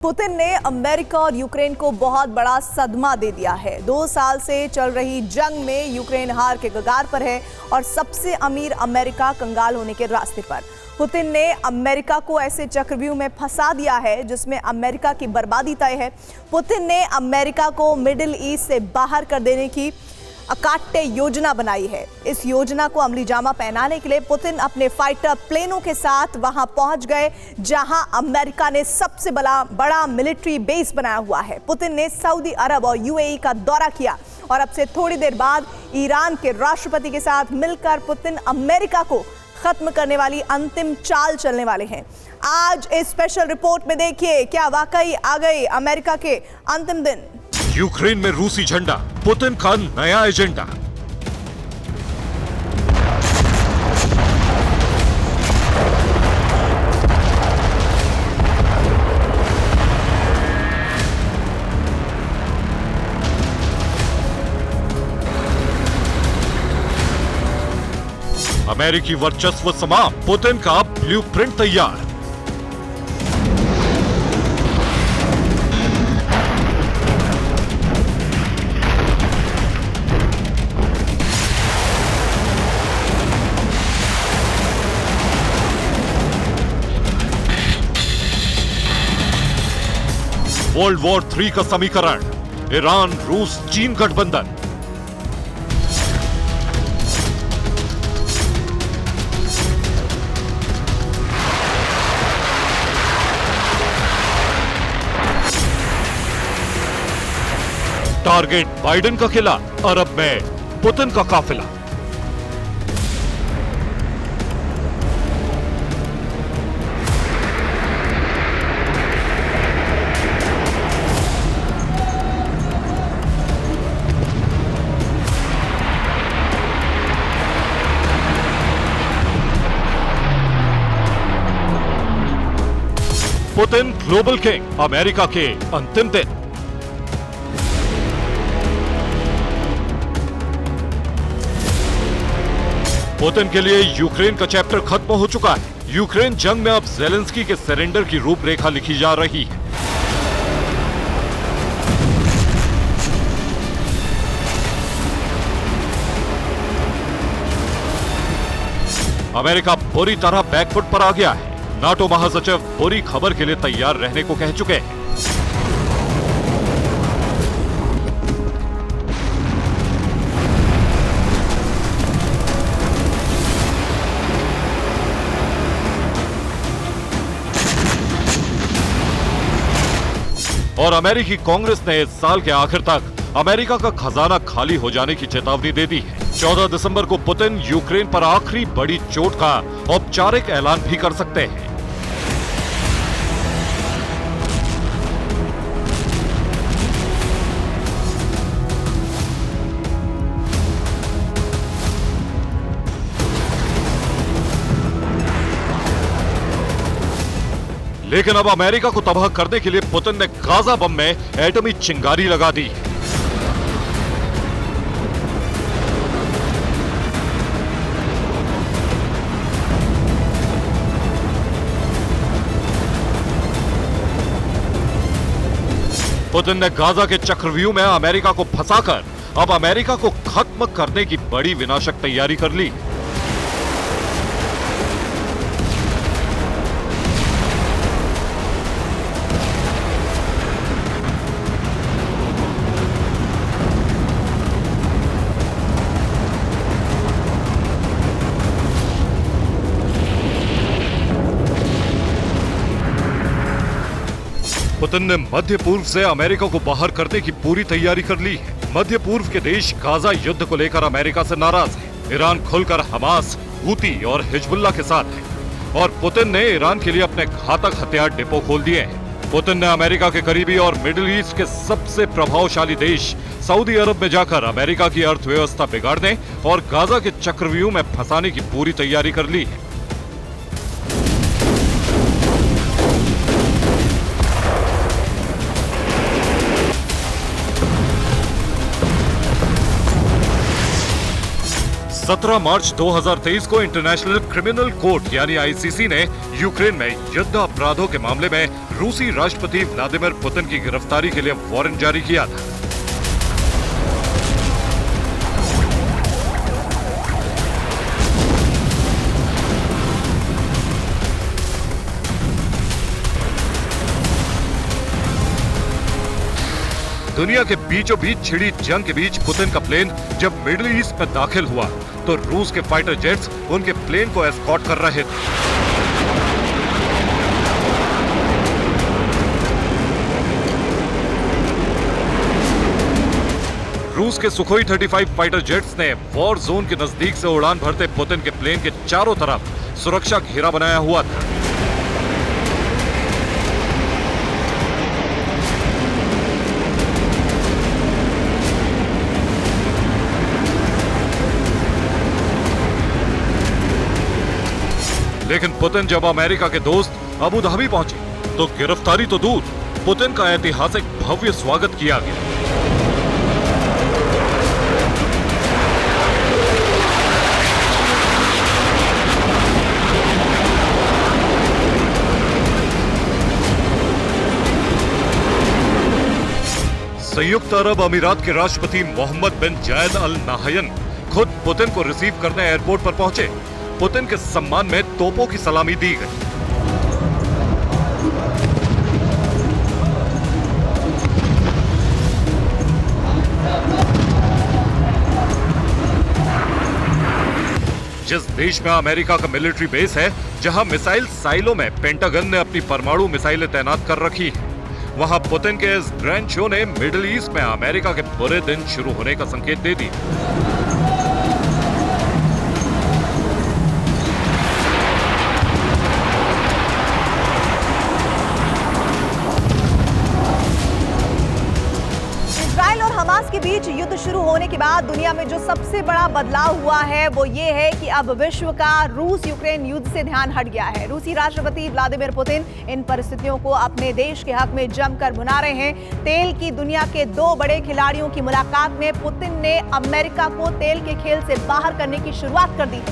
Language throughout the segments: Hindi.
पुतिन ने अमेरिका और यूक्रेन को बहुत बड़ा सदमा दे दिया है। 2 साल से चल रही जंग में यूक्रेन हार के कगार पर है और सबसे अमीर अमेरिका कंगाल होने के रास्ते पर। पुतिन ने अमेरिका को ऐसे चक्रव्यूह में फंसा दिया है जिसमें अमेरिका की बर्बादी तय है। पुतिन ने अमेरिका को मिडिल ईस्ट से बाहर कर देने की अकाट्य योजना बनाई है। इस योजना को अमली जामा पहनाने के लिए पुतिन अपने फाइटर प्लेनों के साथ वहां पहुंच गए जहां अमेरिका ने सबसे बड़ा मिलिट्री बेस बनाया हुआ है। पुतिन ने सऊदी अरब और यूएई का दौरा किया और अब से थोड़ी देर बाद ईरान के राष्ट्रपति के साथ मिलकर पुतिन अमेरिका को खत्म करने वाली अंतिम चाल चलने वाले हैं। आज इस स्पेशल रिपोर्ट में देखिए, क्या वाकई आ गए अमेरिका के अंतिम दिन। यूक्रेन में रूसी झंडा, पुतिन का नया एजेंडा। अमेरिकी वर्चस्व समाप्त, पुतिन का ब्लूप्रिंट तैयार। वर्ल्ड वॉर 3 का समीकरण, ईरान, रूस, चीन गठबंधन। टारगेट बाइडेन का किला, अरब में पुतिन का काफिला। पुतिन ग्लोबल किंग, अमेरिका के अंतिम दिन। पुतिन के लिए यूक्रेन का चैप्टर खत्म हो चुका है। यूक्रेन जंग में अब ज़ेलेंस्की के सरेंडर की रूपरेखा लिखी जा रही है। अमेरिका बुरी तरह बैकफुट पर आ गया है। नाटो महासचिव बुरी खबर के लिए तैयार रहने को कह चुके हैं। और अमेरिकी कांग्रेस ने इस साल के आखिर तक अमेरिका का खजाना खाली हो जाने की चेतावनी दे दी है। 14 दिसंबर को पुतिन यूक्रेन पर आखिरी बड़ी चोट का औपचारिक ऐलान भी कर सकते हैं। लेकिन अब अमेरिका को तबाह करने के लिए पुतिन ने गाजा बम में एटमी चिंगारी लगा दी है। पुतिन ने गाजा के चक्रव्यूह में अमेरिका को फंसाकर अब अमेरिका को खत्म करने की बड़ी विनाशक तैयारी कर ली। पुतिन ने मध्य पूर्व से अमेरिका को बाहर करने की पूरी तैयारी कर ली है। मध्य पूर्व के देश गाजा युद्ध को लेकर अमेरिका से नाराज है। ईरान खुलकर हमास, हूती और हिजबुल्लाह के साथ है और पुतिन ने ईरान के लिए अपने घातक हथियार डिपो खोल दिए हैं। पुतिन ने अमेरिका के करीबी और मिडिल ईस्ट के सबसे प्रभावशाली देश सऊदी अरब में जाकर अमेरिका की अर्थव्यवस्था बिगाड़ने और गाजा के चक्रव्यूह में फंसाने की पूरी तैयारी कर ली है। 17 मार्च 2023 को इंटरनेशनल क्रिमिनल कोर्ट यानी आईसीसी ने यूक्रेन में युद्ध अपराधों के मामले में रूसी राष्ट्रपति व्लादिमीर पुतिन की गिरफ्तारी के लिए वारंट जारी किया था। दुनिया के बीचों बीच छिड़ी जंग के बीच पुतिन का प्लेन जब मिडिल ईस्ट में दाखिल हुआ तो रूस के फाइटर जेट्स उनके प्लेन को एस्कॉर्ट कर रहे थे। रूस के सुखोई 35 फाइटर जेट्स ने वॉर जोन के नजदीक से उड़ान भरते पुतिन के प्लेन के चारों तरफ सुरक्षा घेरा बनाया हुआ था। लेकिन पुतिन जब अमेरिका के दोस्त अबू धाबी पहुंचे तो गिरफ्तारी तो दूर, पुतिन का ऐतिहासिक भव्य स्वागत किया गया। संयुक्त अरब अमीरात के राष्ट्रपति मोहम्मद बिन जायद अल नाहयन खुद पुतिन को रिसीव करने एयरपोर्ट पर पहुंचे। पुतिन के सम्मान में तोपों की सलामी दी गई। जिस देश में अमेरिका का मिलिट्री बेस है, जहां मिसाइल साइलों में पेंटागन ने अपनी परमाणु मिसाइलें तैनात कर रखी हैं, वहां पुतिन के इस ग्रैंड शो ने मिडिल ईस्ट में अमेरिका के बुरे दिन शुरू होने का संकेत दे दिया। हमास के बीच युद्ध शुरू होने के बाद दुनिया में जो सबसे बड़ा बदलाव हुआ है वो ये है कि अब विश्व का रूस यूक्रेन युद्ध से ध्यान हट गया है। रूसी राष्ट्रपति व्लादिमीर पुतिन इन परिस्थितियों को अपने देश के हक में जमकर भुना रहे हैं। तेल की दुनिया के दो बड़े खिलाड़ियों की मुलाकात में पुतिन ने अमेरिका को तेल के खेल से बाहर करने की शुरुआत कर दी।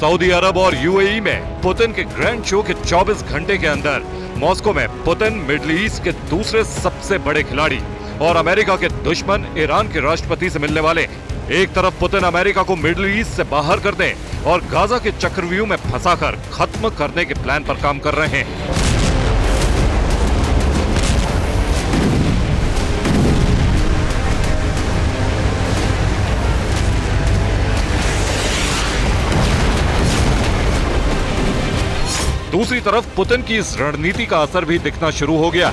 सऊदी अरब और यूएई में पुतिन के ग्रैंड शो के 24 घंटे के अंदर मॉस्को में पुतिन मिडिल ईस्ट के दूसरे सबसे बड़े खिलाड़ी और अमेरिका के दुश्मन ईरान के राष्ट्रपति से मिलने वाले। एक तरफ पुतिन अमेरिका को मिडिल ईस्ट से बाहर कर दें और गाजा के चक्रव्यूह में फंसाकर खत्म करने के प्लान पर काम कर रहे हैं। दूसरी तरफ पुतिन की इस रणनीति का असर भी दिखना शुरू हो गया।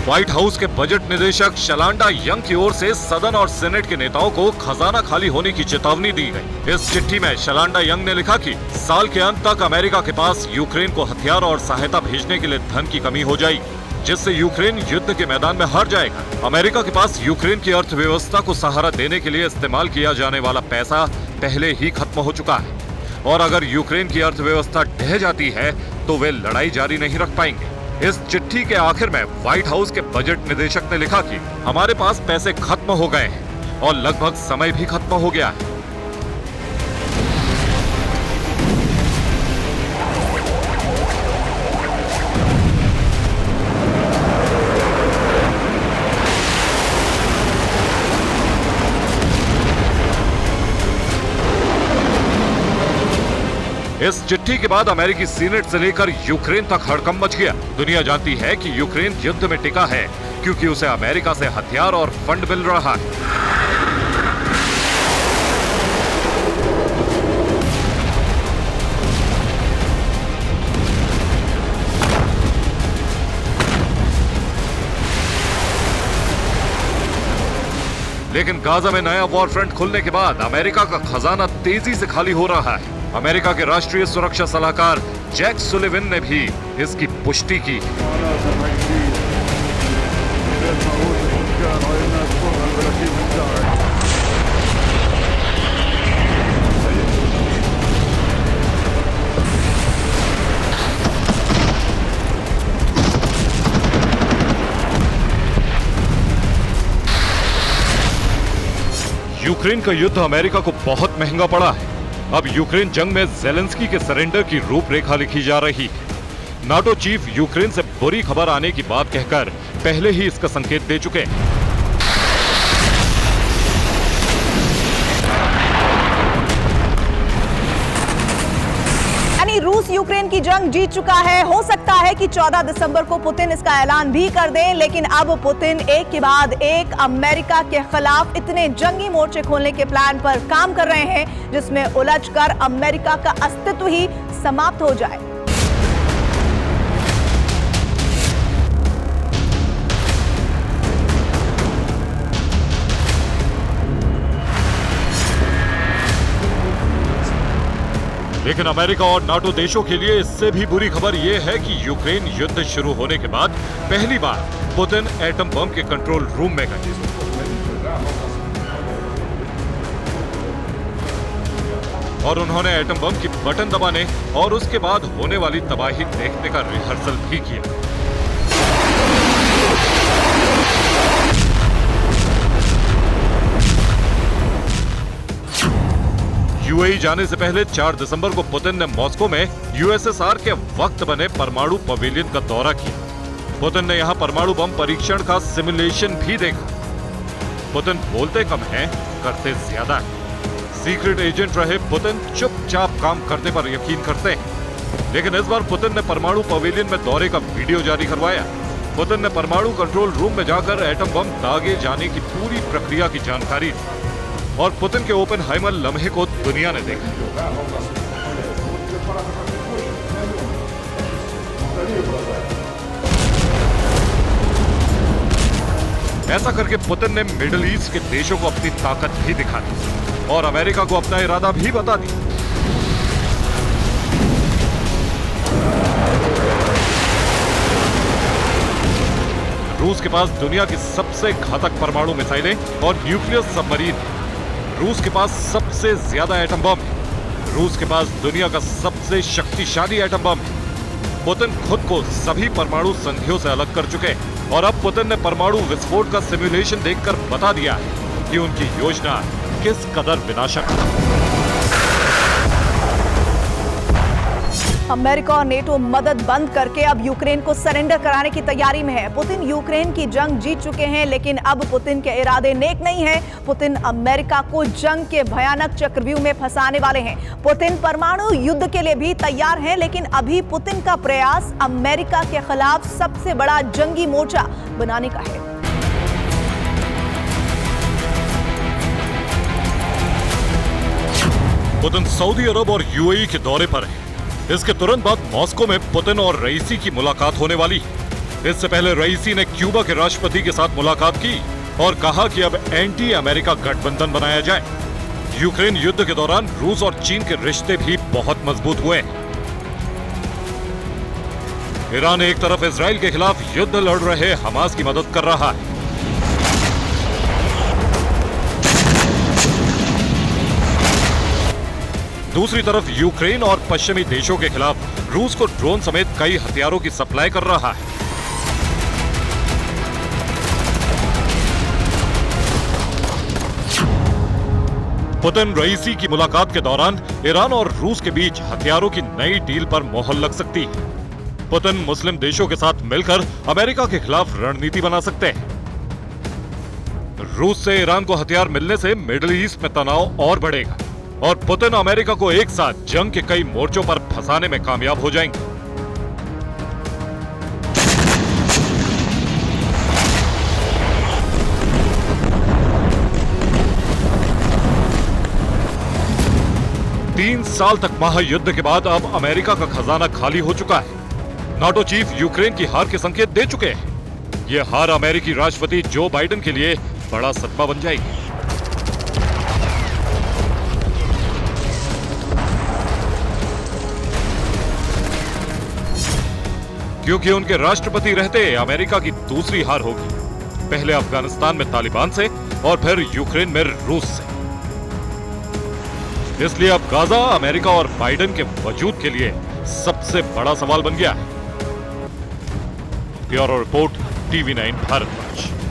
व्हाइट हाउस के बजट निदेशक शलांडा यंग की ओर से सदन और सेनेट के नेताओं को खजाना खाली होने की चेतावनी दी गई। इस चिट्ठी में शलांडा यंग ने लिखा कि साल के अंत तक अमेरिका के पास यूक्रेन को हथियार और सहायता भेजने के लिए धन की कमी हो जाएगी, जिससे यूक्रेन युद्ध के मैदान में हार जाएगा। अमेरिका के पास यूक्रेन की अर्थव्यवस्था को सहारा देने के लिए इस्तेमाल किया जाने वाला पैसा पहले ही खत्म हो चुका है और अगर यूक्रेन की अर्थव्यवस्था ढह जाती है तो वे लड़ाई जारी नहीं रख पाएंगे। इस चिट्ठी के आखिर में व्हाइट हाउस के बजट निदेशक ने लिखा कि हमारे पास पैसे खत्म हो गए हैं और लगभग समय भी खत्म हो गया है। इस चिट्ठी के बाद अमेरिकी सीनेट से लेकर यूक्रेन तक हड़कंप मच गया। दुनिया जानती है कि यूक्रेन युद्ध में टिका है क्योंकि उसे अमेरिका से हथियार और फंड मिल रहा है। लेकिन गाजा में नया वॉर फ्रंट खुलने के बाद अमेरिका का खजाना तेजी से खाली हो रहा है। अमेरिका के राष्ट्रीय सुरक्षा सलाहकार जैक सुलिवन ने भी इसकी पुष्टि की। यूक्रेन का युद्ध अमेरिका को बहुत महंगा पड़ा है। अब यूक्रेन जंग में ज़ेलेंस्की के सरेंडर की रूपरेखा लिखी जा रही है। नाटो चीफ यूक्रेन से बुरी खबर आने की बात कहकर पहले ही इसका संकेत दे चुके हैं। रूस यूक्रेन की जंग जीत चुका है। हो सकता है कि 14 दिसंबर को पुतिन इसका ऐलान भी कर दें, लेकिन अब पुतिन एक के बाद एक अमेरिका के खिलाफ इतने जंगी मोर्चे खोलने के प्लान पर काम कर रहे हैं जिसमें उलझकर अमेरिका का अस्तित्व ही समाप्त हो जाए। लेकिन अमेरिका और नाटो देशों के लिए इससे भी बुरी खबर यह है कि यूक्रेन युद्ध शुरू होने के बाद पहली बार पुतिन एटम बम के कंट्रोल रूम में गए और उन्होंने एटम बम की बटन दबाने और उसके बाद होने वाली तबाही देखने का रिहर्सल भी किया। यूएई जाने से पहले 4 दिसंबर को पुतिन ने मॉस्को में यूएसएसआर के वक्त बने परमाणु पवेलियन का दौरा किया। पुतिन ने यहां परमाणु बम परीक्षण का सिमुलेशन भी देखा। पुतिन बोलते कम हैं, करते ज्यादा है। सीक्रेट एजेंट रहे पुतिन चुपचाप काम करने पर यकीन करते हैं। लेकिन इस बार पुतिन ने परमाणु पवेलियन में दौरे का वीडियो जारी करवाया। पुतिन ने परमाणु कंट्रोल रूम में जाकर एटम बम दागे जाने की पूरी प्रक्रिया की जानकारी दी और पुतिन के ओपेनहाइमर लम्हे को दुनिया ने देखा। ऐसा करके पुतिन ने मिडिल ईस्ट के देशों को अपनी ताकत भी दिखा दी और अमेरिका को अपना इरादा भी बता दी। रूस के पास दुनिया की सबसे घातक परमाणु मिसाइलें और न्यूक्लियर सबमरीन है। रूस के पास सबसे ज्यादा एटम बम है। रूस के पास दुनिया का सबसे शक्तिशाली एटम बम है। पुतिन खुद को सभी परमाणु संधियों से अलग कर चुके हैं और अब पुतिन ने परमाणु विस्फोट का सिमुलेशन देखकर बता दिया है कि उनकी योजना किस कदर विनाशक है। अमेरिका और नेटो मदद बंद करके अब यूक्रेन को सरेंडर कराने की तैयारी में है। पुतिन यूक्रेन की जंग जीत चुके हैं, लेकिन अब पुतिन के इरादे नेक नहीं हैं। पुतिन अमेरिका को जंग के भयानक चक्रव्यूह में फंसाने वाले हैं। पुतिन परमाणु युद्ध के लिए भी तैयार हैं, लेकिन अभी पुतिन का प्रयास अमेरिका के खिलाफ सबसे बड़ा जंगी मोर्चा बनाने का है। पुतिन सऊदी अरब और यूएई के दौरे पर है। इसके तुरंत बाद मॉस्को में पुतिन और रईसी की मुलाकात होने वाली है। इससे पहले रईसी ने क्यूबा के राष्ट्रपति के साथ मुलाकात की और कहा कि अब एंटी अमेरिका गठबंधन बनाया जाए। यूक्रेन युद्ध के दौरान रूस और चीन के रिश्ते भी बहुत मजबूत हुए हैं। ईरान एक तरफ इजराइल के खिलाफ युद्ध लड़ रहे हमास की मदद कर रहा है। दूसरी तरफ यूक्रेन और पश्चिमी देशों के खिलाफ रूस को ड्रोन समेत कई हथियारों की सप्लाई कर रहा है। पुतिन रईसी की मुलाकात के दौरान ईरान और रूस के बीच हथियारों की नई डील पर मोहर लग सकती है। पुतिन मुस्लिम देशों के साथ मिलकर अमेरिका के खिलाफ रणनीति बना सकते हैं। रूस से ईरान को हथियार मिलने से मिडिल ईस्ट में तनाव और बढ़ेगा और पुतिन अमेरिका को एक साथ जंग के कई मोर्चों पर फंसाने में कामयाब हो जाएंगे। तीन साल तक महायुद्ध के बाद अब अमेरिका का खजाना खाली हो चुका है। नाटो चीफ यूक्रेन की हार के संकेत दे चुके हैं। यह हार अमेरिकी राष्ट्रपति जो बाइडेन के लिए बड़ा सदमा बन जाएगी। क्योंकि उनके राष्ट्रपति रहते अमेरिका की दूसरी हार होगी, पहले अफगानिस्तान में तालिबान से और फिर यूक्रेन में रूस से। इसलिए अब गाजा अमेरिका और बाइडेन के वजूद के लिए सबसे बड़ा सवाल बन गया है। Bureau report, TV9 Bharat.